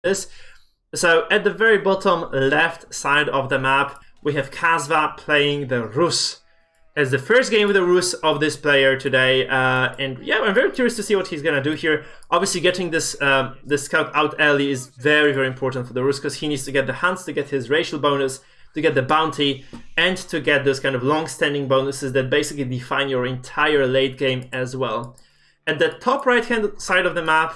this. So at the very bottom left side of the map, we have Kasva playing the Rus as the first game with the Rus of this player today. And yeah, I'm very curious to see what he's gonna do here. Obviously, getting this this scout out early is very, very important for the Rus because he needs to get the hunts to get his racial bonus, to get the bounty, and to get those kind of long-standing bonuses that basically define your entire late game as well. At the top right-hand side of the map,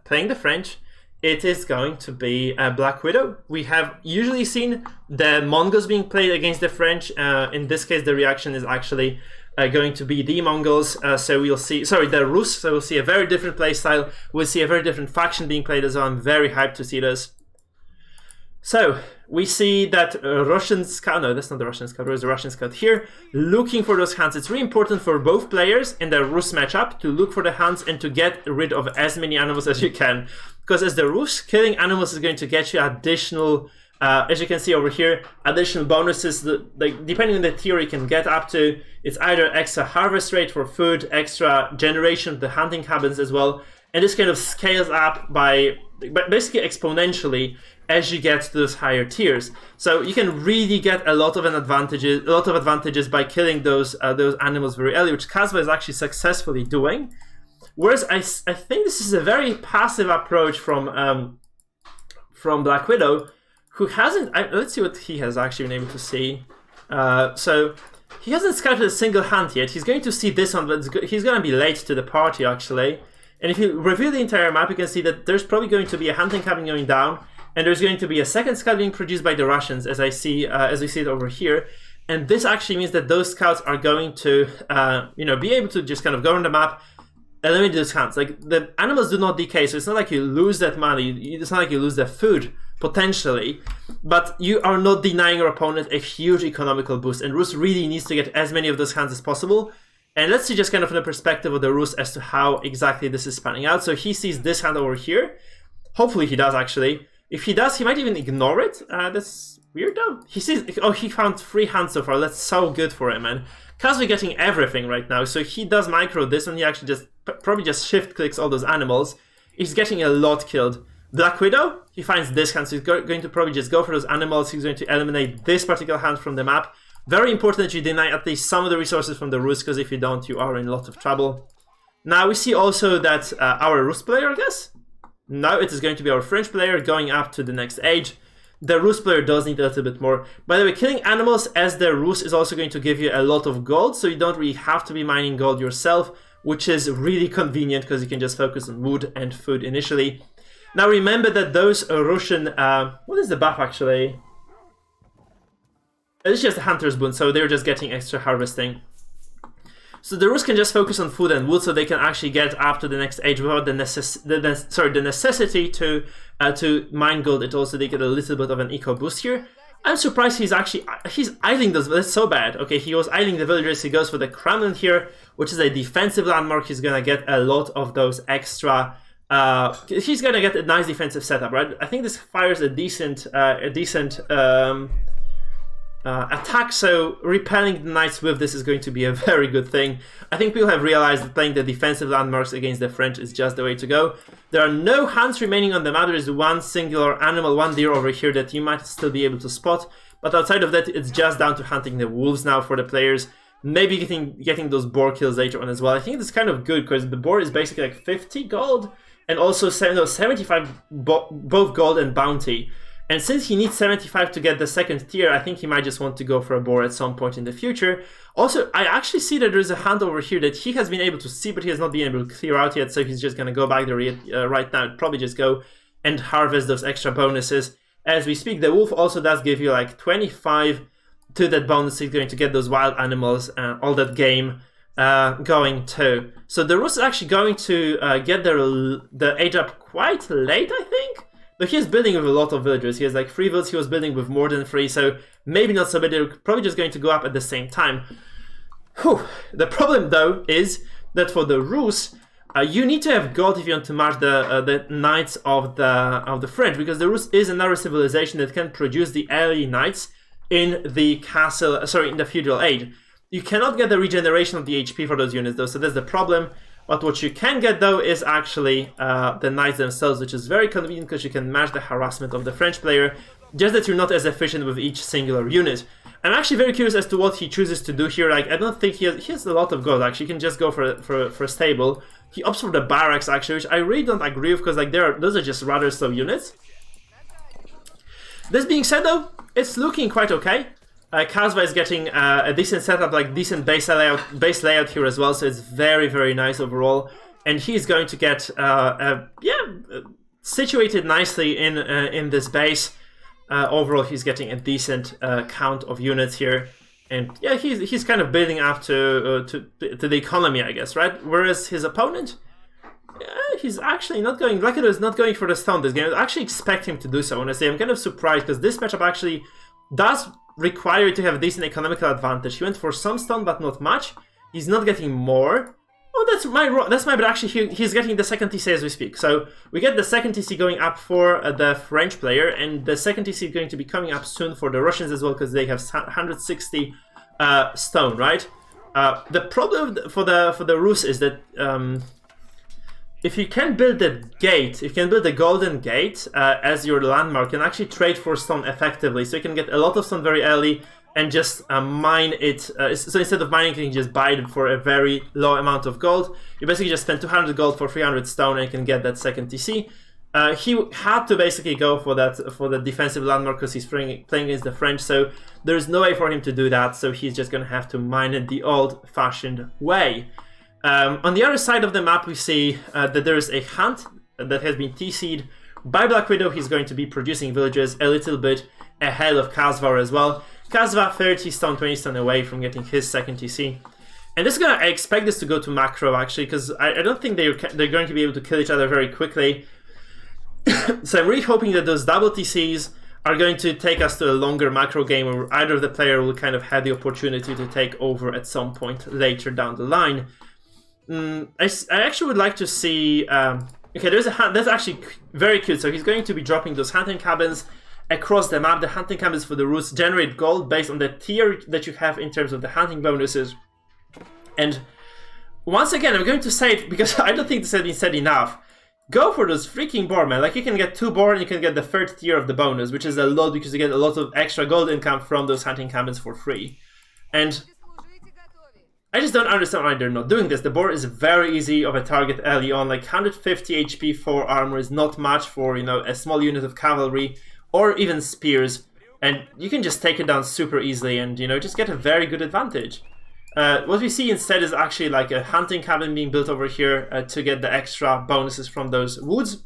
playing the French, it is going to be Blackwidow. We have usually seen the Mongols being played against the French. In this case, the reaction is actually going to be the Mongols. So we'll see, sorry, the Rus. So we'll see a very different play style. We'll see a very different faction being played as well. I'm very hyped to see this. So we see that Russian scout, no, that's not the Russian scout, there's a Russian scout here, looking for those hunts. It's really important for both players in the Rus matchup to look for the hunts and to get rid of as many animals as you can. Because as the Rus, killing animals is going to get you additional, as you can see over here, additional bonuses. Like, depending on the tier you can get up to, it's either extra harvest rate for food, extra generation of the hunting cabins as well. And this kind of scales up by basically exponentially as you get to those higher tiers. So you can really get a lot of advantages by killing those animals very early, which Kasva is actually successfully doing. Whereas I think this is a very passive approach from Blackwidow, who hasn't. Let's see what he has actually been able to see. So he hasn't scouted a single hunt yet. He's going to see this one, but he's going to be late to the party actually. And if you review the entire map, you can see that there's probably going to be a hunting cabin going down, and there's going to be a second scout being produced by the Russians, as we see it over here. And this actually means that those scouts are going to, be able to just kind of go on the map, eliminate those hunts. Like, the animals do not decay, so it's not like you lose that money. It's not like you lose that food potentially, but you are not denying your opponent a huge economical boost. And Rus really needs to get as many of those hunts as possible. And let's see just kind of from the perspective of the Rus as to how exactly this is panning out. So he sees this hand over here. Hopefully he does, actually. If he does, he might even ignore it. That's weird, though. He sees, oh, he found 3 hands so far. That's so good for him, man. Kasva getting everything right now. So he does micro this, and he actually just probably just shift clicks all those animals. He's getting a lot killed. Blackwidow, he finds this hand, so he's going to probably just go for those animals. He's going to eliminate this particular hand from the map. Very important that you deny at least some of the resources from the Rus, because if you don't, you are in a lot of trouble. Now we see also that our Rus player, I guess? Now it is going to be our French player going up to the next age. The Rus player does need a little bit more. By the way, killing animals as the Rus is also going to give you a lot of gold, so you don't really have to be mining gold yourself, which is really convenient because you can just focus on wood and food initially. Now remember that those Russian... what is the buff actually? It's just a hunter's boon, so they're just getting extra harvesting. So the Rus can just focus on food and wood, so they can actually get up to the next age without the necessity to mine gold at all. So they get a little bit of an eco boost here. I'm surprised he's idling those. That's so bad. Okay, he was idling the villagers. He goes for the Kremlin here, which is a defensive landmark. He's gonna get a lot of those extra. He's gonna get a nice defensive setup, right? I think this fires a decent attack, so repelling the knights with this is going to be a very good thing. I think people have realized that playing the defensive landmarks against the French is just the way to go. There are no hunts remaining on the map. There is one singular animal, one deer over here that you might still be able to spot, but outside of that, it's just down to hunting the wolves now for the players. Maybe getting those boar kills later on as well. I think it's kind of good because the boar is basically like 50 gold and also 75 both gold and bounty. And since he needs 75 to get the second tier, I think he might just want to go for a boar at some point in the future. Also, I actually see that there's a hunt over here that he has been able to see, but he has not been able to clear out yet, so he's just going to go back there right now. Probably just go and harvest those extra bonuses. As we speak, the wolf also does give you like 25 to that bonus. He's going to get those wild animals, all that game going too. So the Rus is actually going to get the age up quite late, I think. But he is building with a lot of villagers. He has like 3 villages. He was building with more than 3, so maybe not so bad. They're probably just going to go up at the same time. Whew. The problem though is that for the Rus, you need to have gold if you want to match the knights of the French, because the Rus is another civilization that can produce the early knights in the castle. Sorry, in the feudal age. You cannot get the regeneration of the HP for those units though, so that's the problem. But what you can get though is actually the knights themselves, which is very convenient because you can match the harassment of the French player, just that you're not as efficient with each singular unit. I'm actually very curious as to what he chooses to do here. Like, I don't think he has a lot of gold. Actually, he can just go for a stable. He opts for the barracks actually, which I really don't agree with because like those are just rather slow units. This being said though, it's looking quite okay. Kasva is getting a decent setup, like decent base layout here as well, so it's very, very nice overall. And he's going to get situated nicely in this base. Overall, he's getting a decent count of units here, and yeah, he's kind of building up to the economy, I guess, right? Whereas his opponent, he's actually not going. Blackwidow is not going for the stone this game. I actually expect him to do so. Honestly, I'm kind of surprised because this matchup actually does require you to have a decent economical advantage. He went for some stone, but not much. He's not getting more. Oh, that's my but actually he's getting the second TC as we speak. So we get the second TC going up for the French player, and the second TC is going to be coming up soon for the Russians as well because they have 160 stone, right? The problem for the Rus is that if you can build the gate, if you can build the golden gate as your landmark, you can actually trade for stone effectively. So you can get a lot of stone very early and just mine it. So instead of mining, you can just buy it for a very low amount of gold. You basically just spend 200 gold for 300 stone and you can get that second TC. He had to basically go for the defensive landmark because he's playing against the French, so there's no way for him to do that, so he's just going to have to mine it the old-fashioned way. On the other side of the map, we see that there is a hunt that has been TC'd by Blackwidow. He's going to be producing villages a little bit ahead of Kasva as well. Kasva 30 stone, 20 stone away from getting his second TC. And this is gonna, I expect this to go to macro actually, because I don't think they're going to be able to kill each other very quickly. So I'm really hoping that those double TCs are going to take us to a longer macro game where either of the player will kind of have the opportunity to take over at some point later down the line. I actually would like to see... okay, there's a hunt. That's actually very cute. So he's going to be dropping those hunting cabins across the map. The hunting cabins for the Rus generate gold based on the tier that you have in terms of the hunting bonuses. And once again, I'm going to say it because I don't think this has been said enough. Go for those freaking boar, man. Like, you can get 2 boar and you can get the 3rd tier of the bonus, which is a lot because you get a lot of extra gold income from those hunting cabins for free. And I just don't understand why they're not doing this. The boar is very easy of a target early on. Like 150 HP for armor is not much for, you know, a small unit of cavalry or even spears. And you can just take it down super easily and, you know, just get a very good advantage. What we see instead is actually like a hunting cabin being built over here to get the extra bonuses from those woods.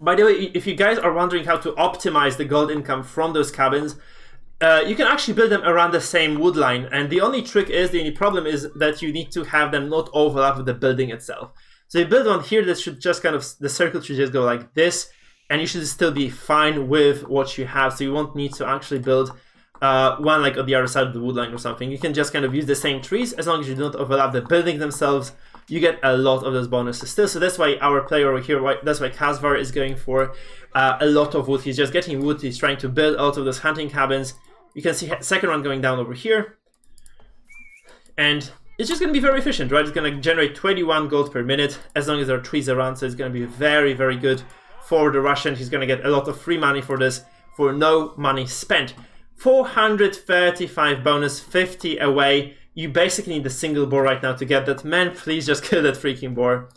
By the way, if you guys are wondering how to optimize the gold income from those cabins, you can actually build them around the same wood line, and the only problem is that you need to have them not overlap with the building itself. So you build one here that should just kind of, the circle should just go like this, and you should still be fine with what you have, so you won't need to actually build one like on the other side of the wood line or something. You can just kind of use the same trees. As long as you don't overlap the building themselves, you get a lot of those bonuses still. So that's why our player over here, that's why Kasva is going for a lot of wood. He's just getting wood. He's trying to build out of those hunting cabins. You can see second one going down over here. And it's just going to be very efficient, right? It's going to generate 21 gold per minute as long as there are trees around. So it's going to be very, very good for the Russian. He's going to get a lot of free money for this for no money spent. 435 bonus, 50 away. You basically need a single boar right now to get that. Man, please just kill that freaking boar.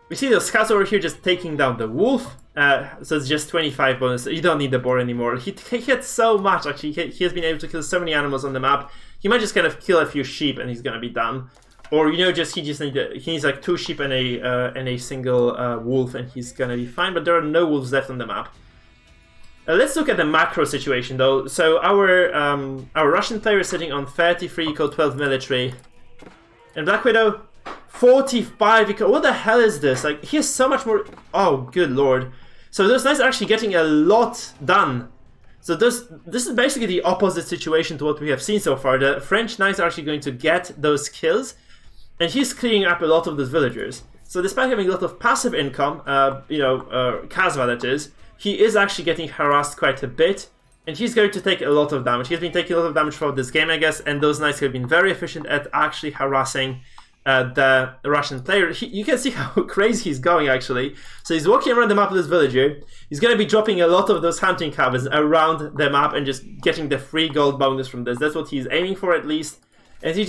We see the scouts over here just taking down the wolf. So it's just 25 bonus. You don't need the boar anymore. He hit so much, actually. He has been able to kill so many animals on the map. He might just kind of kill a few sheep and he's gonna be done. Or, you know, he needs like 2 sheep and a single wolf and he's gonna be fine. But there are no wolves left on the map. Let's look at the macro situation though. So our Russian player is sitting on 33 eco 12 military, and Blackwidow 45 eco. What the hell is this? Like, he has so much more. Oh, good lord! So those knights are actually getting a lot done. So this is basically the opposite situation to what we have seen so far. The French knights are actually going to get those kills, and he's clearing up a lot of those villagers. So despite having a lot of passive income, Kasva that is. He is actually getting harassed quite a bit And he's going to take a lot of damage. He's been taking a lot of damage throughout this game, I guess, and those knights have been very efficient at actually harassing the Russian player. You can see how crazy he's going, actually. So he's walking around the map with this villager. He's going to be dropping a lot of those hunting cabins around the map and just getting the free gold bonus from this. That's what he's aiming for, at least. And he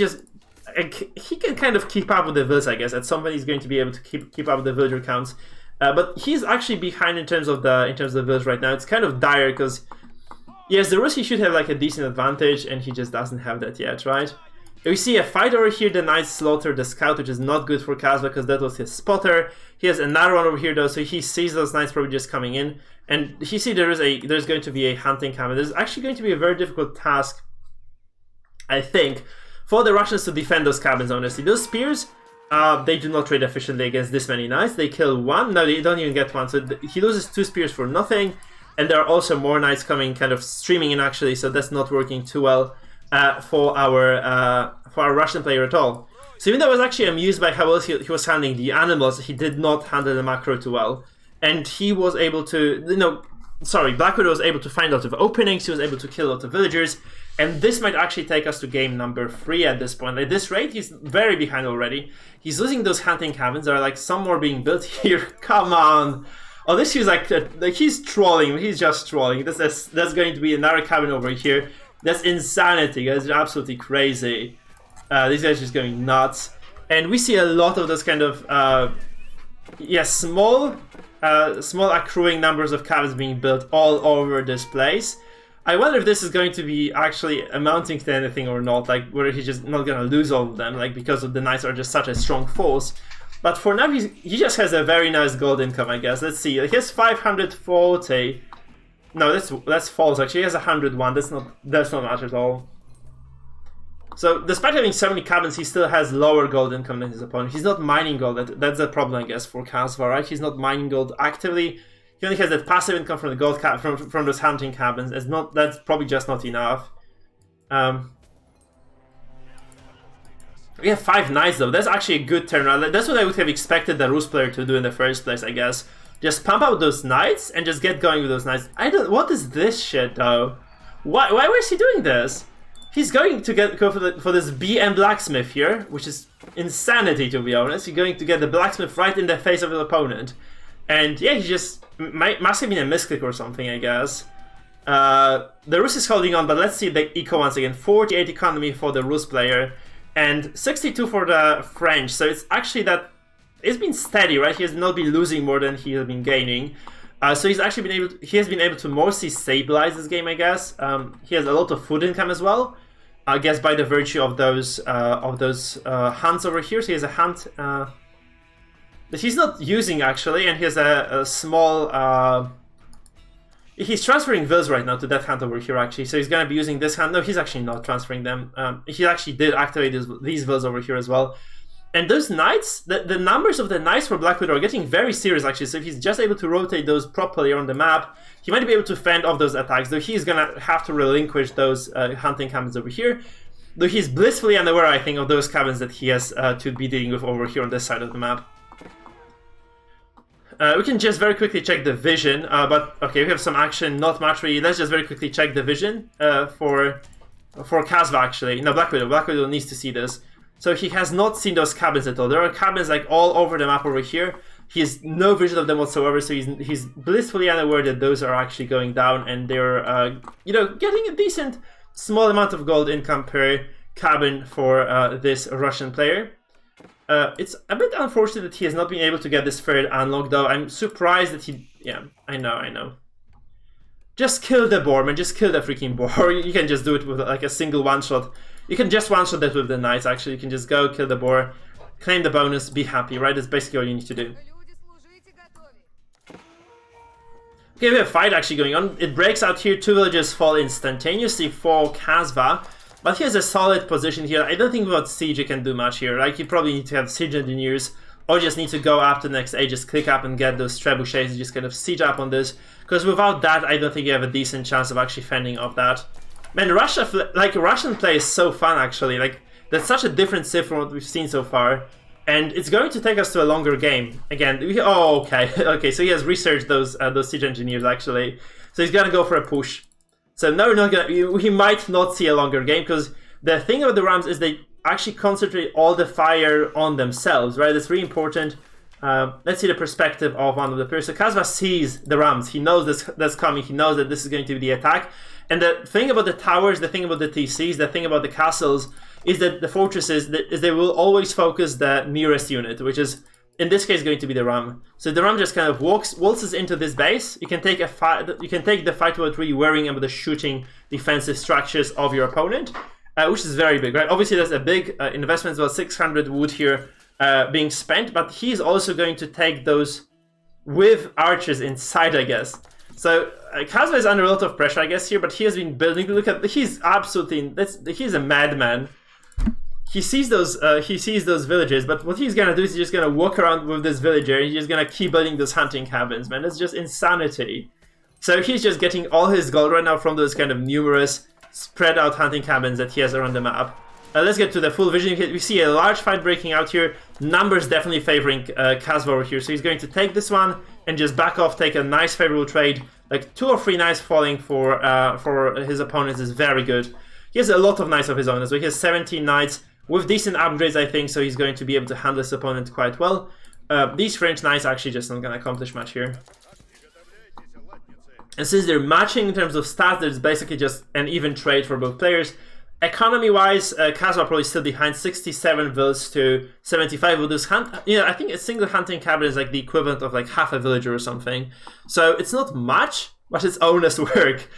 can kind of keep up with the villas, I guess. At some point, he's going to be able to keep up with the villager counts. But he's actually behind in terms of the villas right now. It's kind of dire because, yes, the Rus, he should have like a decent advantage, and he just doesn't have that yet, right? We see a fight over here. The knight slaughtered the scout, which is not good for Kasva because that was his spotter. He has another one over here though, so he sees those knights probably just coming in, and he sees there's going to be a hunting cabin. There's actually going to be a very difficult task, I think, for the Russians to defend those cabins. Honestly, those spears, they do not trade efficiently against this many knights. They kill one. No, they don't even get one. So he loses 2 spears for nothing, and there are also more knights coming, kind of streaming in actually. So that's not working too well for our Russian player at all. So even though I was actually amused by how well he was handling the animals, he did not handle the macro too well. And he was able to, Blackwidow was able to find a lot of openings, he was able to kill a lot of villagers, and this might actually take us to game number 3 at this point. At this rate, he's very behind already. He's losing those hunting cabins. There are like some more being built here. Come on! Oh, this is like he's trolling. He's just trolling. That's going to be another cabin over here. That's insanity. That's absolutely crazy. These guys are just going nuts. And we see a lot of those kind of small accruing numbers of cabins being built all over this place. I wonder if this is going to be actually amounting to anything or not, like whether he's just not gonna lose all of them, like because of the knights are just such a strong force. But for now, he just has a very nice gold income, I guess. Let's see. He has 540. No, that's false. Actually, he has 101. That's not much at all. So, despite having so many cabins, he still has lower gold income than his opponent. He's not mining gold. That's a problem, I guess, for Kasva, right? He's not mining gold actively. He only has that passive income from the gold from those hunting cabins. That's probably just not enough. We have 5 knights though. That's actually a good turnaround. That's what I would have expected the Rus player to do in the first place, I guess. Just pump out those knights and just get going with those knights. What is this shit though? Why was he doing this? He's going to go for this BM blacksmith here, which is insanity to be honest. He's going to get the blacksmith right in the face of his opponent. And yeah, he just must have been a misclick or something, I guess. The Rus is holding on, but let's see the eco once again. 48 economy for the Rus player, and 62 for the French. So it's actually that it's been steady, right? He has not been losing more than he has been gaining. So he's actually been able to mostly stabilize this game, I guess. He has a lot of food income as well, I guess, by the virtue of those hunts over here. So he has a hunt that he's not using actually, and he has a small. He's transferring villas right now to that hunt over here actually, so he's gonna be using this hunt. No, he's actually not transferring them. He actually did activate these villas over here as well. And those knights, the numbers of the knights for Blackwidow are getting very serious actually, so if he's just able to rotate those properly on the map, he might be able to fend off those attacks, though he's gonna have to relinquish those hunting cabins over here. Though he's blissfully unaware, I think, of those cabins that he has to be dealing with over here on this side of the map. We can just very quickly check the vision, but okay, we have some action, not much really. Let's just very quickly check the vision for Kasva actually. No, Blackwidow needs to see this. So he has not seen those cabins at all. There are cabins like all over the map over here. He has no vision of them whatsoever, so he's blissfully unaware that those are actually going down, and they're getting a decent small amount of gold income per cabin for this Russian player. It's a bit unfortunate that he has not been able to get this third unlock, though. I'm surprised that he... Yeah, I know. Just kill the boar, man. Just kill the freaking boar. You can just do it with like a single one-shot. You can just one-shot that with the knights, actually. You can just go, kill the boar, claim the bonus, be happy, right? That's basically all you need to do. Okay, we have a fight actually going on. It breaks out here. 2 villagers fall instantaneously for Kasva. But he has a solid position here. I don't think without siege you can do much here. Like, you probably need to have siege engineers, or just need to go up to the next age, just click up and get those trebuchets and just kind of siege up on this. Because without that, I don't think you have a decent chance of actually fending off that. Man, Russian play is so fun actually. Like, that's such a different civ from what we've seen so far. And it's going to take us to a longer game. Again, okay. Okay, so he has researched those siege engineers actually. So he's gonna go for a push. So no, we're not gonna. We might not see a longer game, because the thing about the Rams is they actually concentrate all the fire on themselves, right? That's really important. Let's see the perspective of one of the players. So Kasva sees the Rams. He knows that's coming. He knows that this is going to be the attack. And the thing about the towers, the thing about the TCs, the thing about the castles is that the fortresses, they will always focus the nearest unit, which is in this case going to be the Ram. So the Ram just kind of waltzes into this base. You can take a fight. You can take the fight without really worrying about the shooting defensive structures of your opponent, which is very big, right? Obviously, there's a big investment, about 600 wood here being spent, but he's also going to take those with archers inside, I guess. So Kasva is under a lot of pressure, I guess, here, but he has been building. Look at, he's absolutely, he's a madman. He sees those villagers, but what he's gonna do is he's just gonna walk around with this villager and he's just gonna keep building those hunting cabins, man. That's just insanity. So he's just getting all his gold right now from those kind of numerous spread out hunting cabins that he has around the map. Let's get to the full vision. We see a large fight breaking out here. Numbers definitely favoring Kasva over here. So he's going to take this one and just back off, take a nice favorable trade. Like 2 or 3 knights falling for his opponents is very good. He has a lot of knights of his own as well. He has 17 knights with decent upgrades, I think, so he's going to be able to handle his opponent quite well. These French knights actually just not going to accomplish much here. And since they're matching in terms of stats, there's basically just an even trade for both players. Economy-wise, Kasva probably still behind, 67 vills to 75 with this hunt. I think a single hunting cabin is like the equivalent of like half a villager or something. So it's not much, but it's honest work.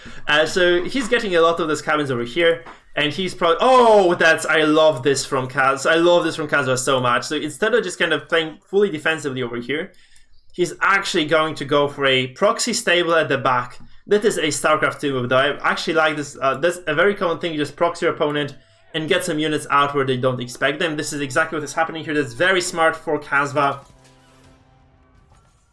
So he's getting a lot of those cabins over here, and he's probably, I love this from Kaz. I love this from Kasva so much. So instead of just kind of playing fully defensively over here, he's actually going to go for a proxy stable at the back. That is a StarCraft 2 move, though. I actually like this. That's a very common thing. You just proxy your opponent and get some units out where they don't expect them. This is exactly what is happening here. That's very smart for Kasva.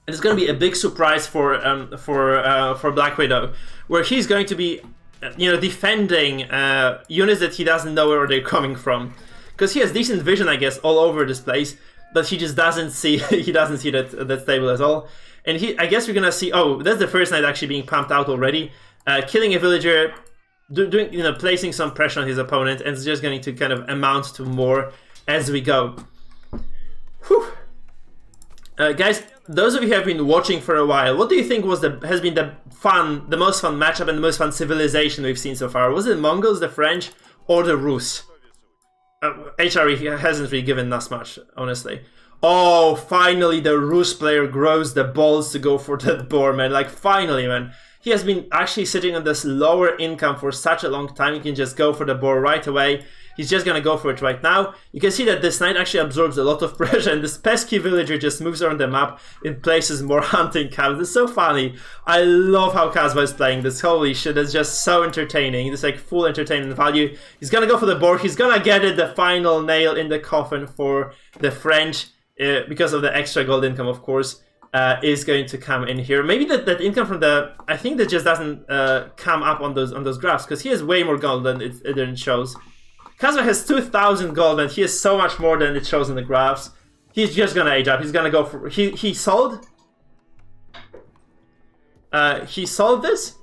And it's going to be a big surprise for Blackwidow, where he's going to be, defending units that he doesn't know where they're coming from, because he has decent vision, I guess, all over this place, but he just doesn't see that stable at all. And I guess we're gonna see. Oh, that's the first knight actually being pumped out already, killing a villager, placing some pressure on his opponent, and it's just going to kind of amount to more as we go. Whew. Guys, those of you who have been watching for a while, what do you think has been the most fun matchup and the most fun civilization we've seen so far? Was it Mongols, the French, or the Rus? HRE hasn't really given us much, honestly. Oh, finally the Rus player grows the balls to go for that boar, man. Like, finally, man. He has been actually sitting on this lower income for such a long time. He can just go for the boar right away. He's just gonna go for it right now. You can see that this knight actually absorbs a lot of pressure, and this pesky villager just moves around the map and places more hunting cabins. It's so funny. I love how Kasva is playing this. Holy shit, it's just so entertaining. It's like full entertainment value. He's gonna go for the boar. He's gonna get it, the final nail in the coffin for the French. Because of the extra gold income, of course, is going to come in here. Maybe that income from I think that just doesn't come up on those graphs, because he has way more gold than it shows. Kasva has 2,000 gold, and he has so much more than it shows in the graphs. He's just gonna age up. He's gonna go for he sold. He sold this.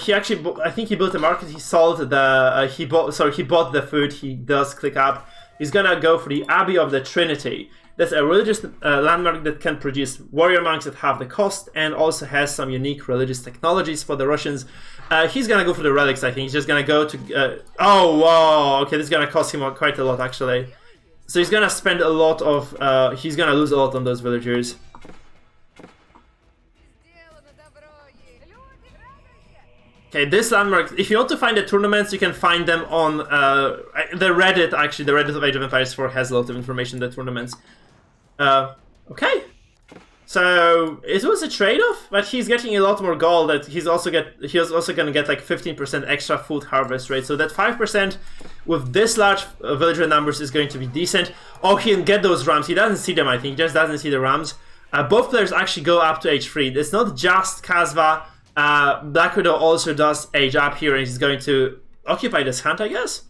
He actually, I think he built a market. He sold the. He bought the food. He does click up. He's gonna go for the Abbey of the Trinity. That's a religious landmark that can produce warrior monks at half the cost, and also has some unique religious technologies for the Russians. He's gonna go for the relics, I think. He's just gonna go to... oh, wow! Okay, this is gonna cost him quite a lot, actually. So he's gonna spend a lot of... he's gonna lose a lot on those villagers. Okay, this landmark, if you want to find the tournaments, you can find them on the Reddit, actually. The Reddit of Age of Empires 4 has a lot of information on the tournaments. Okay. So, it was a trade-off, but he's getting a lot more gold. That he's also gonna get like 15% extra food harvest rate. So that 5% with this large villager numbers is going to be decent. Oh, he can get those rams. He doesn't see them, I think. He just doesn't see the rams. Both players actually go up to age 3. It's not just Kasva. Blackwidow also does age up here, and he's going to occupy this hunt, I guess.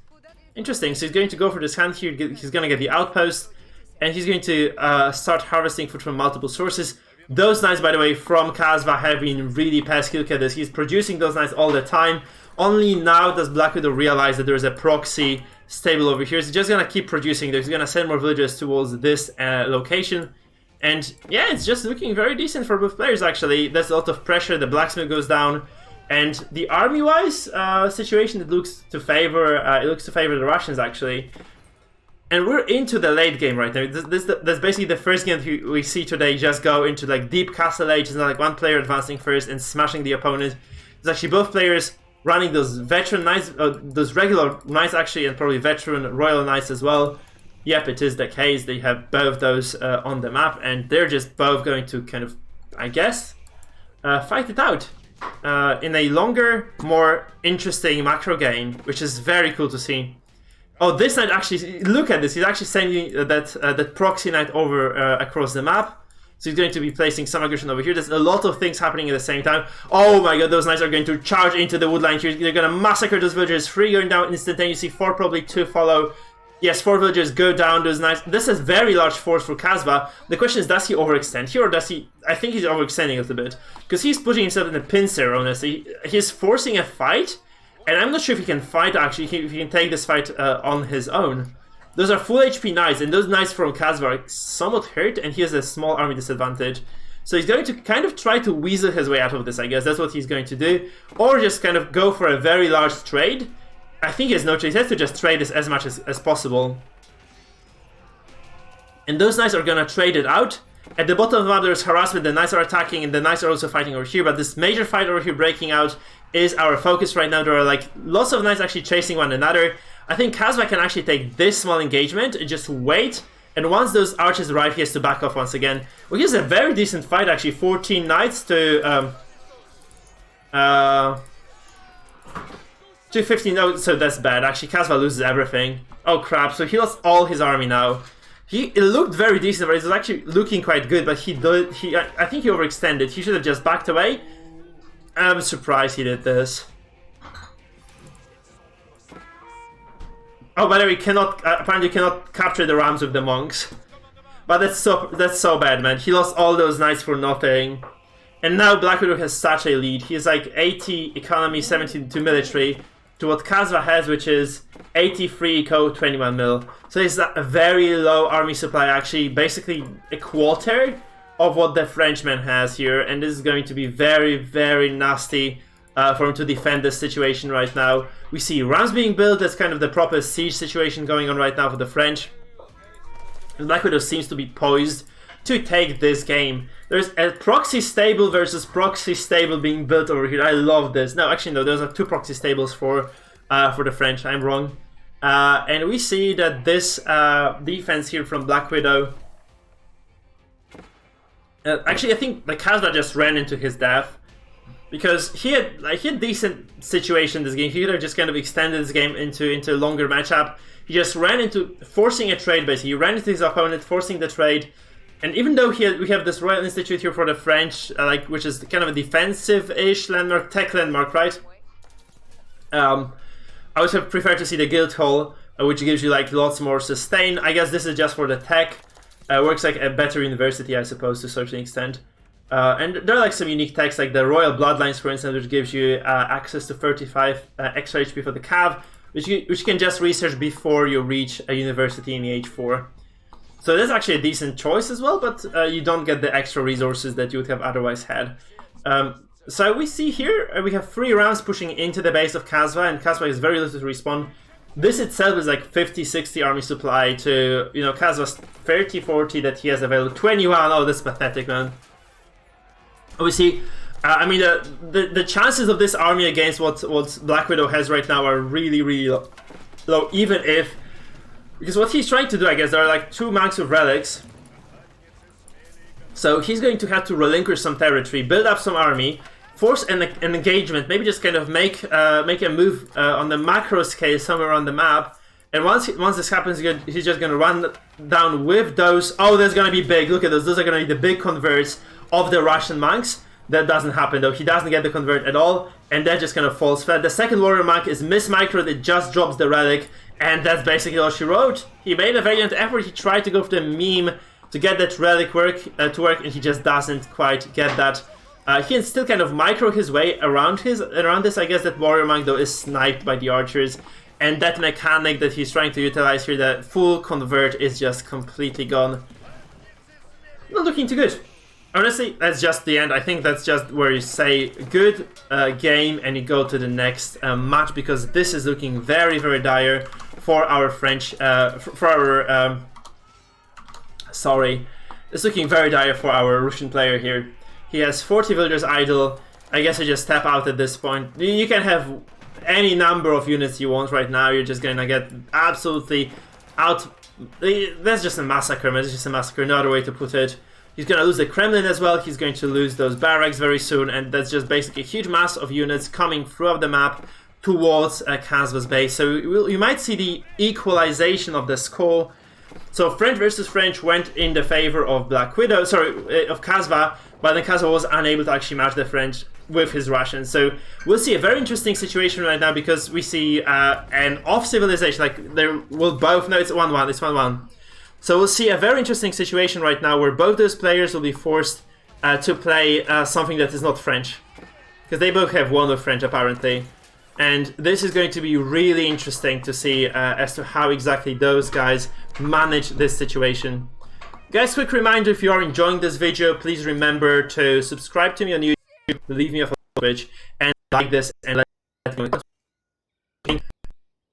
Interesting. So he's going to go for this hunt here. He's going to get the outpost, and he's going to start harvesting food from multiple sources. Those knights, by the way, from Kasva have been really pesky. Look at this. He's producing those knights all the time. Only now does Blackwidow realize that there's a proxy stable over here. So he's just going to keep producing. He's going to send more villagers towards this location. And yeah, it's just looking very decent for both players, actually. There's a lot of pressure. The blacksmith goes down. And the army-wise situation, it looks to favor the Russians, actually. And we're into the late game right now. That's basically the first game that we see today just go into like deep castle age. It's not like one player advancing first and smashing the opponent. It's actually both players running those veteran knights, those regular knights actually, and probably veteran royal knights as well. Yep, it is the case. They have both those on the map, and they're just both going to kind of, I guess, fight it out in a longer, more interesting macro game, which is very cool to see. Oh, this knight actually, look at this, he's actually sending that proxy knight over across the map. So he's going to be placing some aggression over here. There's a lot of things happening at the same time. Oh my god, those knights are going to charge into the woodline here. They're going to massacre those villagers. 3 going down instantaneously, 4 probably 2 follow. Yes, 4 villagers go down, those knights. This is very large force for Kasva. The question is, does he overextend here or does he... I think he's overextending a little bit. Because he's putting himself in a pincer, honestly. He's forcing a fight. And I'm not sure if he can fight, actually, if he can take this fight on his own. Those are full HP knights, and those knights from Kasva are somewhat hurt, and he has a small army disadvantage. So he's going to kind of try to weasel his way out of this, I guess. That's what he's going to do. Or just kind of go for a very large trade. I think he has no choice. He has to just trade this as much as possible. And those knights are going to trade it out. At the bottom of the map, there's harassment. The knights are attacking, and the knights are also fighting over here. But this major fight over here breaking out is our focus right now. There are like lots of knights actually chasing one another. I think Kasva can actually take this small engagement and just wait. And once those archers arrive, he has to back off once again. Well, here's a very decent fight, actually. 14 knights to 15. Oh, so that's bad. Actually, Kasva loses everything. Oh crap! So he lost all his army now. It looked very decent, but it was actually looking quite good. But I think he overextended. He should have just backed away. I'm surprised he did this. Oh, by the way, apparently cannot capture the rams with the monks. But that's so bad, man. He lost all those knights for nothing. And now Blackwidow has such a lead. He has like 80 economy, 72 military, to what Kasva has, which is 83 eco, 21 mil. So it's a very low army supply, actually, basically a quarter of what the Frenchman has here. And this is going to be very, very nasty for him to defend this situation right now. We see rams being built. That's kind of the proper siege situation going on right now for the French. And Blackwidow seems to be poised to take this game. There's a proxy stable versus proxy stable being built over here. I love this. No, actually no, those are 2 proxy stables for the French. I'm wrong. And we see that this defense here from Blackwidow. Actually, I think the Kasva just ran into his death. Because he had decent situation this game. He could have just kind of extended this game into a longer matchup. He just ran into forcing a trade, basically. He ran into his opponent, forcing the trade. And even though we have this Royal Institute here for the French, which is kind of a defensive-ish landmark, tech landmark, right? I would have preferred to see the Guildhall, which gives you like lots more sustain. I guess this is just for the tech. Works like a better university, I suppose, to a certain extent. And there are like some unique techs, like the Royal Bloodlines, for instance, which gives you access to 35 extra HP for the cav, which you can just research before you reach a university in the Age 4. So that's actually a decent choice as well, but you don't get the extra resources that you would have otherwise had. So we see here, we have 3 rounds pushing into the base of Kasva, and Kasva is very little to respawn. This itself is like 50-60 army supply to, you know, Kasva's 30-40 that he has available. 21, oh, that's pathetic, man. Obviously, I mean, the chances of this army against what Blackwidow has right now are really, really low, even if... Because what he's trying to do, I guess, there are like 2 monks with relics. So he's going to have to relinquish some territory, build up some army, force an engagement, maybe just kind of make a move on the macro scale somewhere on the map. And once this happens, he's just going to run down with those... Oh, that's going to be big. Look at those. Those are going to be the big converts of the Russian monks. That doesn't happen, though. He doesn't get the convert at all. And that just kind of falls flat. The second warrior monk is mismicroed. It just drops the relic. And that's basically all she wrote. He made a valiant effort. He tried to go for the meme to get that relic to work, and he just doesn't quite get that. He can still kind of micro his way around this. I guess that Warrior Monk though is sniped by the archers, and that mechanic that he's trying to utilize here, the full convert, is just completely gone. Not looking too good. Honestly, that's just the end. I think that's just where you say good game and you go to the next match, because this is looking very, very dire for our French, sorry. It's looking very dire for our Russian player here. He has 40 villagers idle. I guess I just step out at this point. You can have any number of units you want right now. You're just gonna get absolutely out. That's just a massacre, man. It's just a massacre, no other way to put it. He's gonna lose the Kremlin as well. He's going to lose those barracks very soon, and that's just basically a huge mass of units coming throughout the map towards Kasva's base. So you might see the equalization of the score. So French versus French went in the favor of Blackwidow, of Kasva, but then Kasva was unable to actually match the French with his Russians. So we'll see a very interesting situation right now, because we see an off-civilization, like they will both, no, it's 1-1, it's 1-1. So we'll see a very interesting situation right now where both those players will be forced to play something that is not French, because they both have one of French apparently. And this is going to be really interesting to see as to how exactly those guys manage this situation. Guys, quick reminder, if you are enjoying this video, please remember to subscribe to me on YouTube, leave me a follow on Twitch, and like this, and let me know.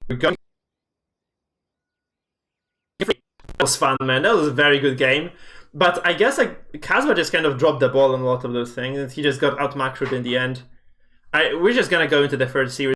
We're going. That was fun, man. That was a very good game. But I guess like Kasva just kind of dropped the ball on a lot of those things, and he just got out macroed in the end. We're just gonna go into the third series.